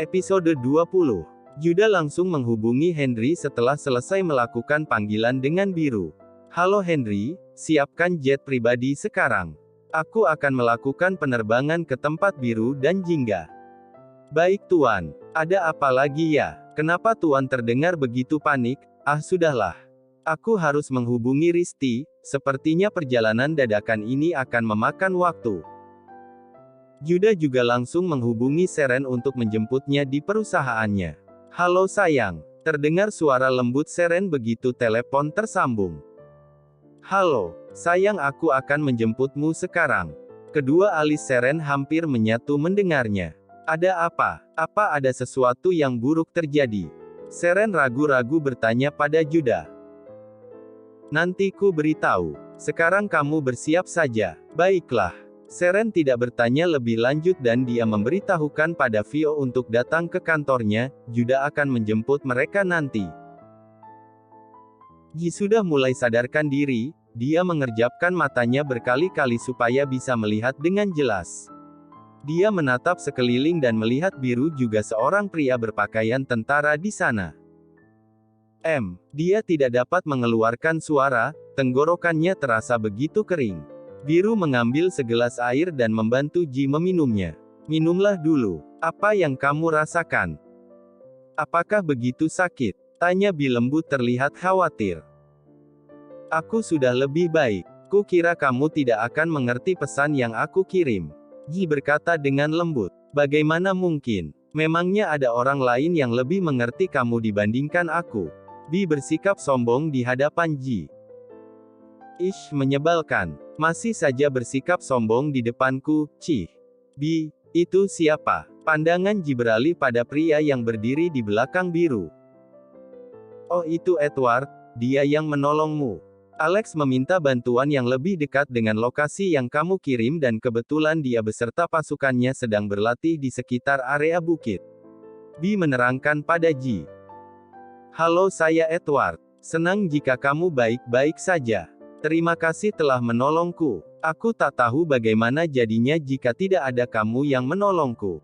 Episode 20. Judah langsung menghubungi Henry setelah selesai melakukan panggilan dengan biru. Halo Henry, siapkan jet pribadi sekarang. Aku akan melakukan penerbangan ke tempat biru dan jingga. Baik Tuan, ada apa lagi ya? Kenapa Tuan terdengar begitu panik? Ah sudahlah. Aku harus menghubungi Risti, sepertinya perjalanan dadakan ini akan memakan waktu. Judah juga langsung menghubungi Seren untuk menjemputnya di perusahaannya. Halo sayang, terdengar suara lembut Seren begitu telepon tersambung. Halo, sayang aku akan menjemputmu sekarang. Kedua alis Seren hampir menyatu mendengarnya. Ada apa? Apa ada sesuatu yang buruk terjadi? Seren ragu-ragu bertanya pada Judah. Nanti ku beritahu. Sekarang kamu bersiap saja. Baiklah. Seren tidak bertanya lebih lanjut dan dia memberitahukan pada Vio untuk datang ke kantornya. Judah akan menjemput mereka nanti. Ji sudah mulai sadarkan diri, dia mengerjapkan matanya berkali-kali supaya bisa melihat dengan jelas. Dia menatap sekeliling dan melihat biru juga seorang pria berpakaian tentara di sana. Dia tidak dapat mengeluarkan suara, tenggorokannya terasa begitu kering. Biru mengambil segelas air dan membantu Ji meminumnya. Minumlah dulu. Apa yang kamu rasakan? Apakah begitu sakit? Tanya Bi lembut terlihat khawatir. Aku sudah lebih baik. Ku kira kamu tidak akan mengerti pesan yang aku kirim. Ji berkata dengan lembut. Bagaimana mungkin? Memangnya ada orang lain yang lebih mengerti kamu dibandingkan aku? Bi bersikap sombong di hadapan Ji. Ish, menyebalkan. Masih saja bersikap sombong di depanku, Cih. Bi, itu siapa? Pandangan Ji beralih pada pria yang berdiri di belakang biru. Oh itu Edward, dia yang menolongmu. Alex meminta bantuan yang lebih dekat dengan lokasi yang kamu kirim dan kebetulan dia beserta pasukannya sedang berlatih di sekitar area bukit. Bi menerangkan pada Ji. Halo saya Edward. Senang jika kamu baik-baik saja. Terima kasih telah menolongku. Aku tak tahu bagaimana jadinya jika tidak ada kamu yang menolongku.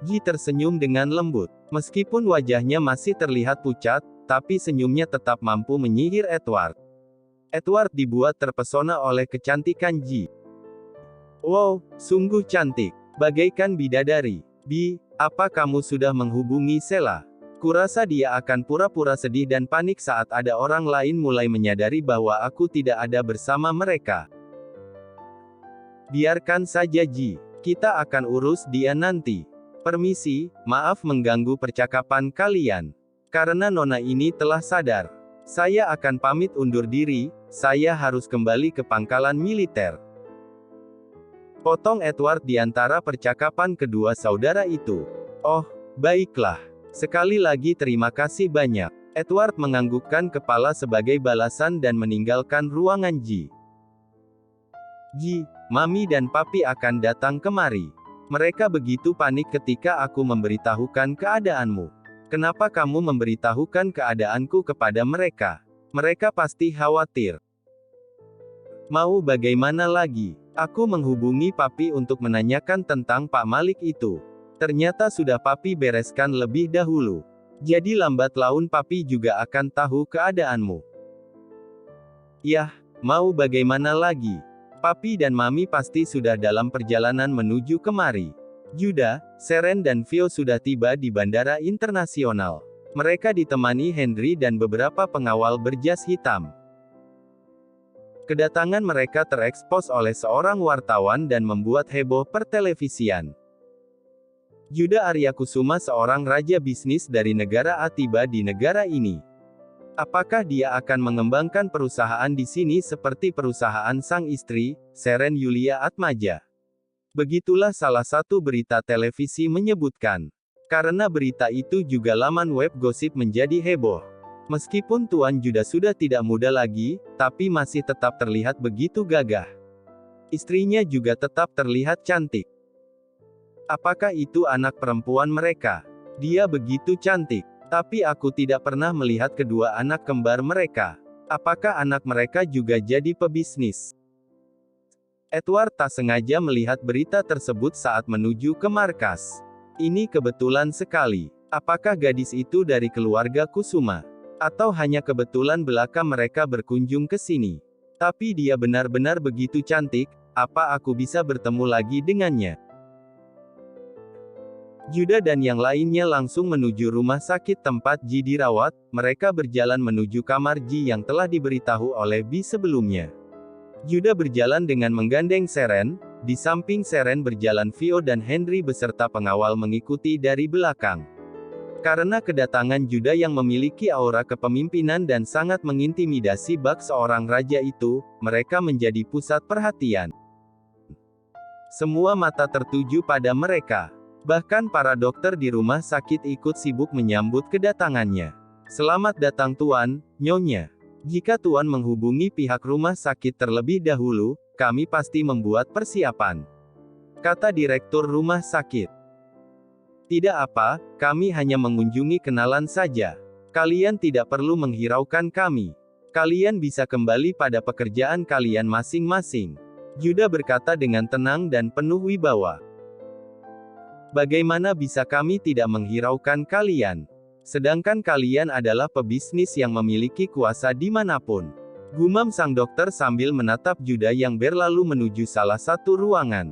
Ji tersenyum dengan lembut. Meskipun wajahnya masih terlihat pucat, tapi senyumnya tetap mampu menyihir Edward. Edward dibuat terpesona oleh kecantikan Ji. Wow, sungguh cantik. Bagaikan bidadari. Bi, apa kamu sudah menghubungi Sela? Kurasa dia akan pura-pura sedih dan panik saat ada orang lain mulai menyadari bahwa aku tidak ada bersama mereka. Biarkan saja Ji. Kita akan urus dia nanti. Permisi, maaf mengganggu percakapan kalian. Karena nona ini telah sadar. Saya akan pamit undur diri, saya harus kembali ke pangkalan militer. Potong Edward di antara percakapan kedua saudara itu. Oh, baiklah. Sekali lagi terima kasih banyak. Edward menganggukkan kepala sebagai balasan dan meninggalkan ruangan Ji. Ji, Mami dan Papi akan datang kemari. Mereka begitu panik ketika aku memberitahukan keadaanmu. Kenapa kamu memberitahukan keadaanku kepada mereka? Mereka pasti khawatir. Mau bagaimana lagi? Aku menghubungi Papi untuk menanyakan tentang Pak Malik itu. Ternyata sudah Papi bereskan lebih dahulu. Jadi lambat laun Papi juga akan tahu keadaanmu. Yah, mau bagaimana lagi? Papi dan Mami pasti sudah dalam perjalanan menuju kemari. Judah, Seren dan Vio sudah tiba di bandara internasional. Mereka ditemani Henry dan beberapa pengawal berjas hitam. Kedatangan mereka terekspos oleh seorang wartawan dan membuat heboh pertelevisian. Judah Aryakusuma seorang raja bisnis dari negara A tiba di negara ini. Apakah dia akan mengembangkan perusahaan di sini seperti perusahaan sang istri, Seren Yulia Atmaja? Begitulah salah satu berita televisi menyebutkan. Karena berita itu juga laman web gosip menjadi heboh. Meskipun Tuan Judah sudah tidak muda lagi, tapi masih tetap terlihat begitu gagah. Istrinya juga tetap terlihat cantik. Apakah itu anak perempuan mereka? Dia begitu cantik. Tapi aku tidak pernah melihat kedua anak kembar mereka. Apakah anak mereka juga jadi pebisnis? Edward tak sengaja melihat berita tersebut saat menuju ke markas. Ini kebetulan sekali. Apakah gadis itu dari keluarga Kusuma? Atau hanya kebetulan belaka mereka berkunjung ke sini? Tapi dia benar-benar begitu cantik, apa aku bisa bertemu lagi dengannya? Juda dan yang lainnya langsung menuju rumah sakit tempat Ji dirawat, mereka berjalan menuju kamar Ji yang telah diberitahu oleh Bi sebelumnya. Juda berjalan dengan menggandeng Seren, di samping Seren berjalan Vio dan Henry beserta pengawal mengikuti dari belakang. Karena kedatangan Juda yang memiliki aura kepemimpinan dan sangat mengintimidasi bak seorang raja itu, mereka menjadi pusat perhatian. Semua mata tertuju pada mereka. Bahkan para dokter di rumah sakit ikut sibuk menyambut kedatangannya. Selamat datang Tuan, Nyonya. Jika Tuan menghubungi pihak rumah sakit terlebih dahulu, kami pasti membuat persiapan, kata direktur rumah sakit. Tidak apa, kami hanya mengunjungi kenalan saja. Kalian tidak perlu menghiraukan kami. Kalian bisa kembali pada pekerjaan kalian masing-masing. Juda berkata dengan tenang dan penuh wibawa. Bagaimana bisa kami tidak menghiraukan kalian? Sedangkan kalian adalah pebisnis yang memiliki kuasa dimanapun. Gumam sang dokter sambil menatap Juda yang berlalu menuju salah satu ruangan.